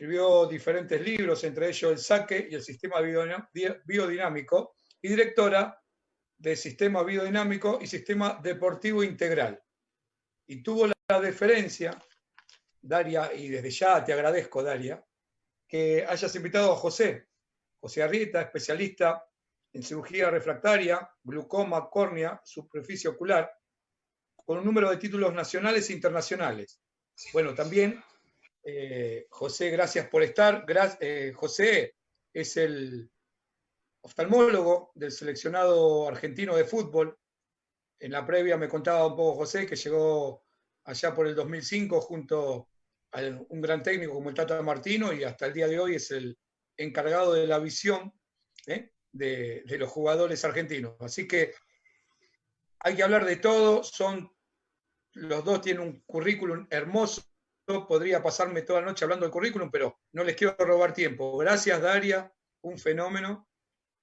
escribió diferentes libros, entre ellos El saque y el sistema biodinámico, y directora de Sistema Biodinámico y Sistema Deportivo Integral. Y tuvo la deferencia, Daria, y desde ya te agradezco, Daria, que hayas invitado a José Arrieta, especialista en cirugía refractaria, glaucoma, córnea, superficie ocular, con un número de títulos nacionales e internacionales. Bueno, también, José, gracias por estar. José es el oftalmólogo del seleccionado argentino de fútbol. En la previa me contaba un poco José que llegó allá por el 2005 junto a un gran técnico como el Tata Martino, y hasta el día de hoy es el encargado de la visión de los jugadores argentinos. Así que hay que hablar de todo. Los dos tienen un currículum hermoso. Podría pasarme toda la noche hablando del currículum, pero no les quiero robar tiempo. Gracias, Daria, un fenómeno.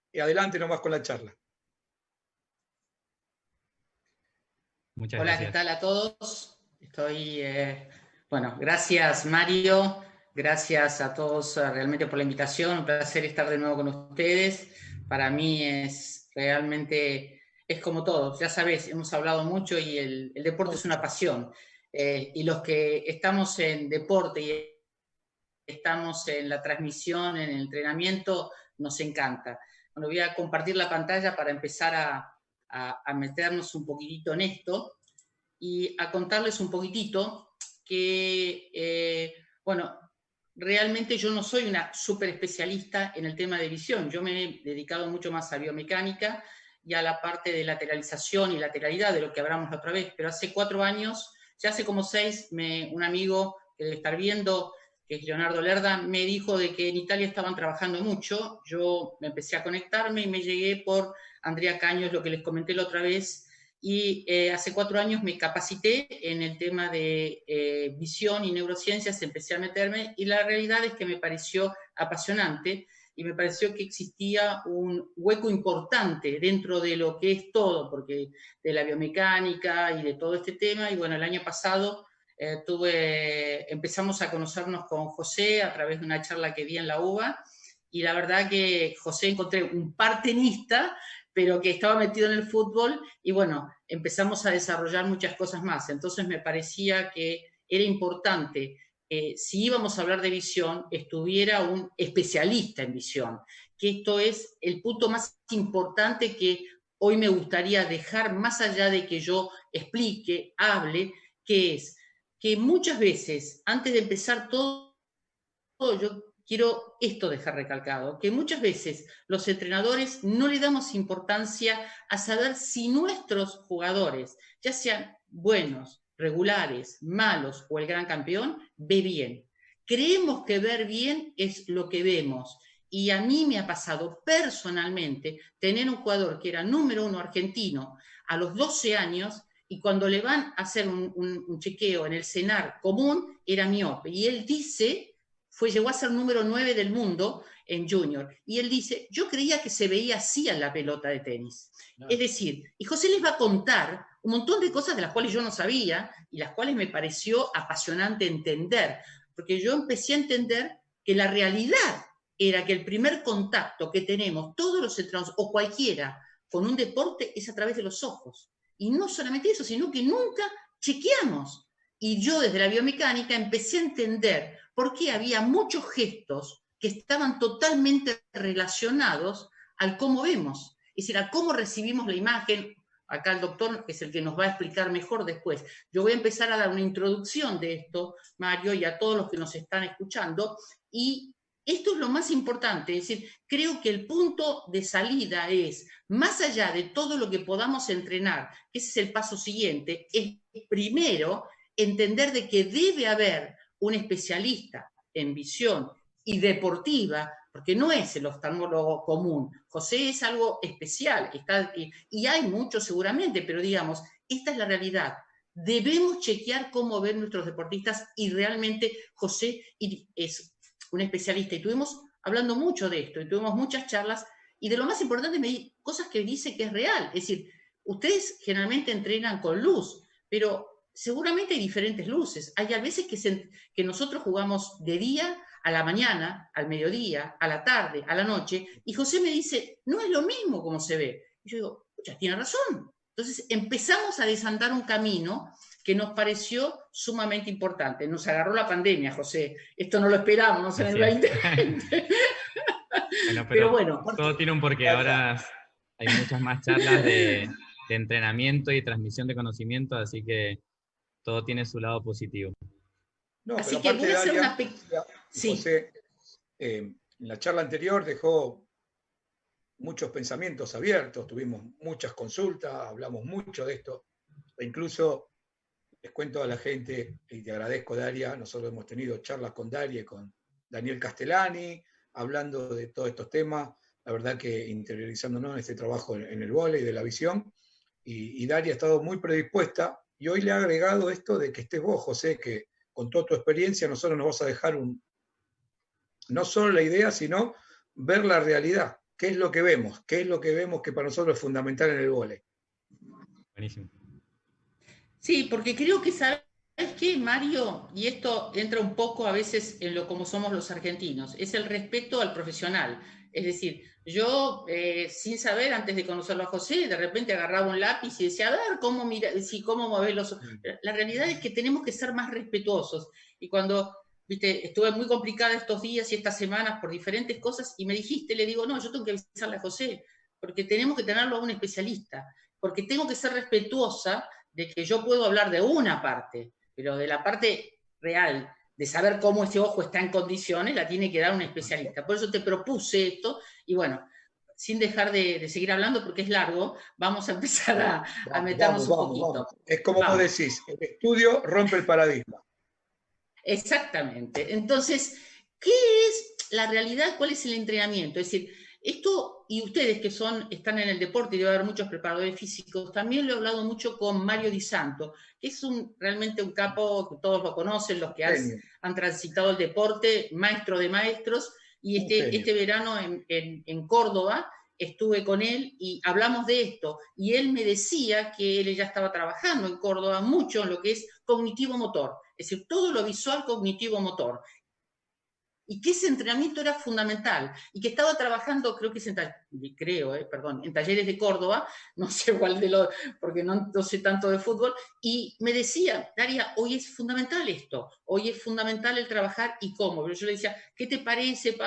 Y adelante nomás con la charla. Muchas gracias. Hola, ¿qué tal a todos? Bueno, gracias Mario, gracias a todos realmente por la invitación, un placer estar de nuevo con ustedes. Para mí es realmente, es como todos, ya sabes, hemos hablado mucho y el deporte es una pasión. Y los que estamos en deporte y estamos en la transmisión, en el entrenamiento, nos encanta. Bueno, voy a compartir la pantalla para empezar a meternos un poquitito en esto y a contarles un poquitito que, bueno, realmente yo no soy una súper especialista en el tema de visión. Yo me he dedicado mucho más a biomecánica y a la parte de lateralización y lateralidad, de lo que hablamos la otra vez, pero hace 4 años, ya hace como 6, un amigo que debe estar viendo, que es Leonardo Lerda, me dijo de que en Italia estaban trabajando mucho. Yo me empecé a conectarme y me llegué por Andrea Caños, lo que les comenté la otra vez, y hace 4 años me capacité en el tema de visión y neurociencias, empecé a meterme, y la realidad es que me pareció apasionante, y me pareció que existía un hueco importante dentro de lo que es todo, porque de la biomecánica y de todo este tema. Y bueno, el año pasado empezamos a conocernos con José a través de una charla que di en la UBA, y la verdad que José encontré un par tenista, pero que estaba metido en el fútbol, y bueno, empezamos a desarrollar muchas cosas más. Entonces me parecía que era importante, si íbamos a hablar de visión, estuviera un especialista en visión, que esto es el punto más importante que hoy me gustaría dejar, más allá de que yo explique, hable, que es que muchas veces, antes de empezar todo, yo quiero esto dejar recalcado, que muchas veces los entrenadores no le damos importancia a saber si nuestros jugadores, ya sean buenos, regulares, malos o el gran campeón, ve bien. Creemos que ver bien es lo que vemos. Y a mí me ha pasado personalmente tener un jugador que era número 1 argentino a los 12 años, y cuando le van a hacer un chequeo en el CENAR común, era miope. Y él dice, llegó a ser número 9 del mundo en junior, y él dice, yo creía que se veía así en la pelota de tenis. No. Es decir, y José les va a contar un montón de cosas de las cuales yo no sabía, y las cuales me pareció apasionante entender, porque yo empecé a entender que la realidad era que el primer contacto que tenemos todos los entrenadores, o cualquiera, con un deporte es a través de los ojos. Y no solamente eso, sino que nunca chequeamos. Y yo desde la biomecánica empecé a entender por qué había muchos gestos que estaban totalmente relacionados al cómo vemos, es decir, a cómo recibimos la imagen. Acá el doctor es el que nos va a explicar mejor después. Yo voy a empezar a dar una introducción de esto, Mario, y a todos los que nos están escuchando, y esto es lo más importante. Es decir, creo que el punto de salida es, más allá de todo lo que podamos entrenar, que ese es el paso siguiente, es primero entender de que debe haber un especialista en visión y deportiva, porque no es el oftalmólogo común. José es algo especial, y hay muchos seguramente, pero digamos, esta es la realidad. Debemos chequear cómo ven nuestros deportistas, y realmente José es un especialista, y estuvimos hablando mucho de esto, y tuvimos muchas charlas, y de lo más importante, cosas que dice que es real. Es decir, ustedes generalmente entrenan con luz, pero seguramente hay diferentes luces. Hay a veces que nosotros jugamos de día a la mañana, al mediodía, a la tarde, a la noche, y José me dice, no es lo mismo como se ve. Y yo digo, ya tiene razón. Entonces empezamos a desandar un camino que nos pareció sumamente importante. Nos agarró la pandemia, José. Esto no lo esperábamos en el 2020. Bueno, Pero bueno. todo tiene un porqué. Ahora hay muchas más charlas de entrenamiento y transmisión de conocimiento, así que todo tiene su lado positivo. No, así pero que aparte voy a hacer Daria, una sí. José, en la charla anterior dejó muchos pensamientos abiertos, tuvimos muchas consultas, hablamos mucho de esto, e incluso les cuento a la gente, y te agradezco, Daria, nosotros hemos tenido charlas con Daria y con Daniel Castellani, hablando de todos estos temas, la verdad que interiorizándonos en este trabajo en el vóley de la visión, y Daria ha estado muy predispuesta, y hoy le ha agregado esto de que estés vos, José, que con toda tu experiencia nosotros nos vas a dejar no solo la idea, sino ver la realidad. ¿Qué es lo que vemos? ¿Qué es lo que vemos que para nosotros es fundamental en el vóley? Buenísimo. Sí, porque creo que, ¿sabes qué, Mario? Y esto entra un poco a veces en lo como somos los argentinos, es el respeto al profesional. Es decir, yo, sin saber, antes de conocerlo a José, de repente agarraba un lápiz y decía, a ver, ¿cómo mira, si cómo mover los... La realidad es que tenemos que ser más respetuosos. Y cuando, viste, estuve muy complicada estos días y estas semanas por diferentes cosas, y me dijiste, le digo, no, yo tengo que avisarle a José, porque tenemos que tenerlo a un especialista, porque tengo que ser respetuosa de que yo puedo hablar de una parte, pero de la parte real, de saber cómo ese ojo está en condiciones, la tiene que dar un especialista. Por eso te propuse esto, y bueno, sin dejar de seguir hablando, porque es largo, vamos a empezar a meternos un poquito. Vamos. Es como vos decís, el estudio rompe el paradigma. Exactamente. Entonces, ¿qué es la realidad? ¿Cuál es el entrenamiento? Es decir, esto, y ustedes que están en el deporte, y debe haber muchos preparadores físicos, también lo he hablado mucho con Mario Di Santo, que es realmente un capo, que todos lo conocen, los que han transitado el deporte, maestro de maestros, y este verano en Córdoba estuve con él y hablamos de esto, y él me decía que él ya estaba trabajando en Córdoba mucho en lo que es cognitivo-motor, es decir, todo lo visual cognitivo-motor, y que ese entrenamiento era fundamental, y que estaba trabajando, creo que es en talleres de Córdoba, no sé cuál porque no sé tanto de fútbol, y me decía, Daria, hoy es fundamental esto, hoy es fundamental el trabajar, ¿y cómo? Pero yo le decía, ¿qué te parece,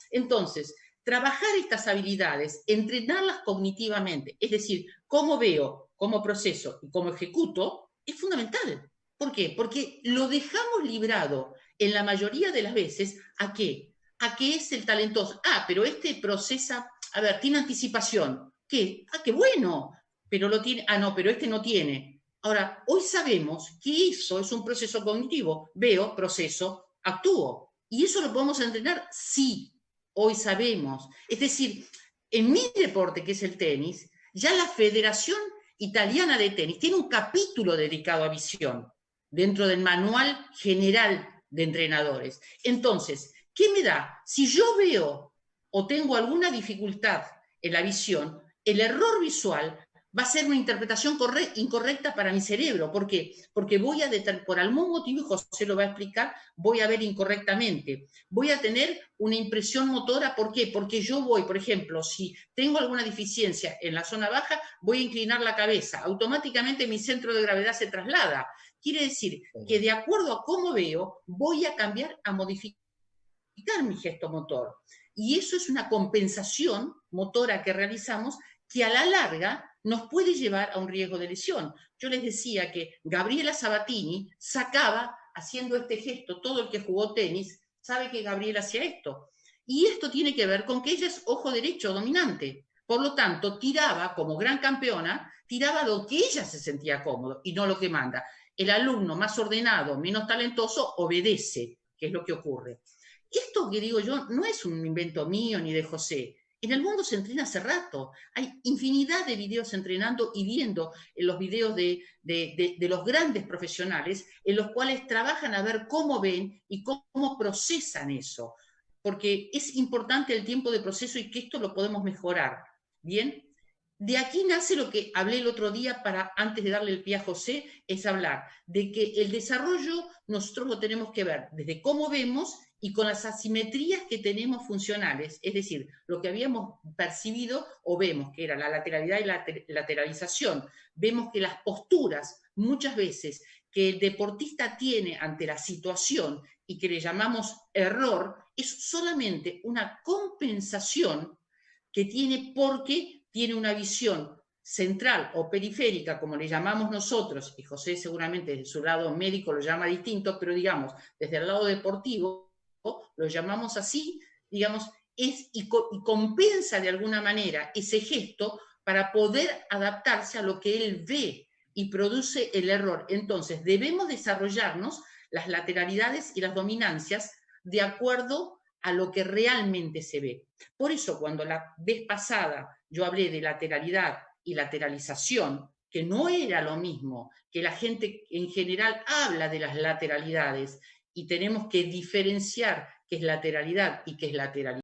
Entonces, trabajar estas habilidades, entrenarlas cognitivamente, es decir, cómo veo, cómo proceso y cómo ejecuto, es fundamental. ¿Por qué? Porque lo dejamos librado en la mayoría de las veces, ¿a qué? A que es el talentoso. Pero este procesa, a ver, tiene anticipación. ¿Qué? Qué bueno, pero lo tiene, no, pero este no tiene. Ahora, hoy sabemos que eso es un proceso cognitivo. Veo, proceso, actúo. ¿Y eso lo podemos entrenar? Sí, hoy sabemos. Es decir, en mi deporte, que es el tenis, ya la Federación Italiana de Tenis tiene un capítulo dedicado a visión dentro del manual general de entrenadores. Entonces, ¿qué me da? Si yo veo o tengo alguna dificultad en la visión, el error visual va a ser una interpretación incorrecta para mi cerebro. ¿Por qué? Porque voy a por algún motivo, y José lo va a explicar, voy a ver incorrectamente. Voy a tener una impresión motora. ¿Por qué? Porque yo voy, por ejemplo, si tengo alguna deficiencia en la zona baja, voy a inclinar la cabeza. Automáticamente mi centro de gravedad se traslada. Quiere decir que de acuerdo a cómo veo, voy a cambiar, a modificar mi gesto motor. Y eso es una compensación motora que realizamos que a la larga nos puede llevar a un riesgo de lesión. Yo les decía que Gabriela Sabatini sacaba, haciendo este gesto, todo el que jugó tenis sabe que Gabriela hacía esto. Y esto tiene que ver con que ella es ojo derecho dominante. Por lo tanto, tiraba, como gran campeona, tiraba lo que ella se sentía cómodo y no lo que manda. El alumno más ordenado, menos talentoso, obedece, que es lo que ocurre. Esto que digo yo no es un invento mío ni de José. En el mundo se entrena hace rato. Hay infinidad de videos entrenando y viendo los videos de los grandes profesionales en los cuales trabajan a ver cómo ven y cómo procesan eso. Porque es importante el tiempo de proceso y que esto lo podemos mejorar. ¿Bien? de aquí nace lo que hablé el otro día antes de darle el pie a José, es hablar de que el desarrollo nosotros lo tenemos que ver desde cómo vemos y con las asimetrías que tenemos funcionales, es decir, lo que habíamos percibido o vemos que era la lateralidad y la lateralización, vemos que las posturas muchas veces que el deportista tiene ante la situación y que le llamamos error, es solamente una compensación que tiene porque tiene una visión central o periférica, como le llamamos nosotros, y José seguramente desde su lado médico lo llama distinto, pero digamos, desde el lado deportivo, lo llamamos así, digamos, y compensa de alguna manera ese gesto para poder adaptarse a lo que él ve y produce el error. Entonces, debemos desarrollarnos las lateralidades y las dominancias de acuerdo a lo que realmente se ve. Por eso, cuando la vez pasada yo hablé de lateralidad y lateralización, que no era lo mismo, que la gente en general habla de las lateralidades y tenemos que diferenciar qué es lateralidad y qué es lateralidad.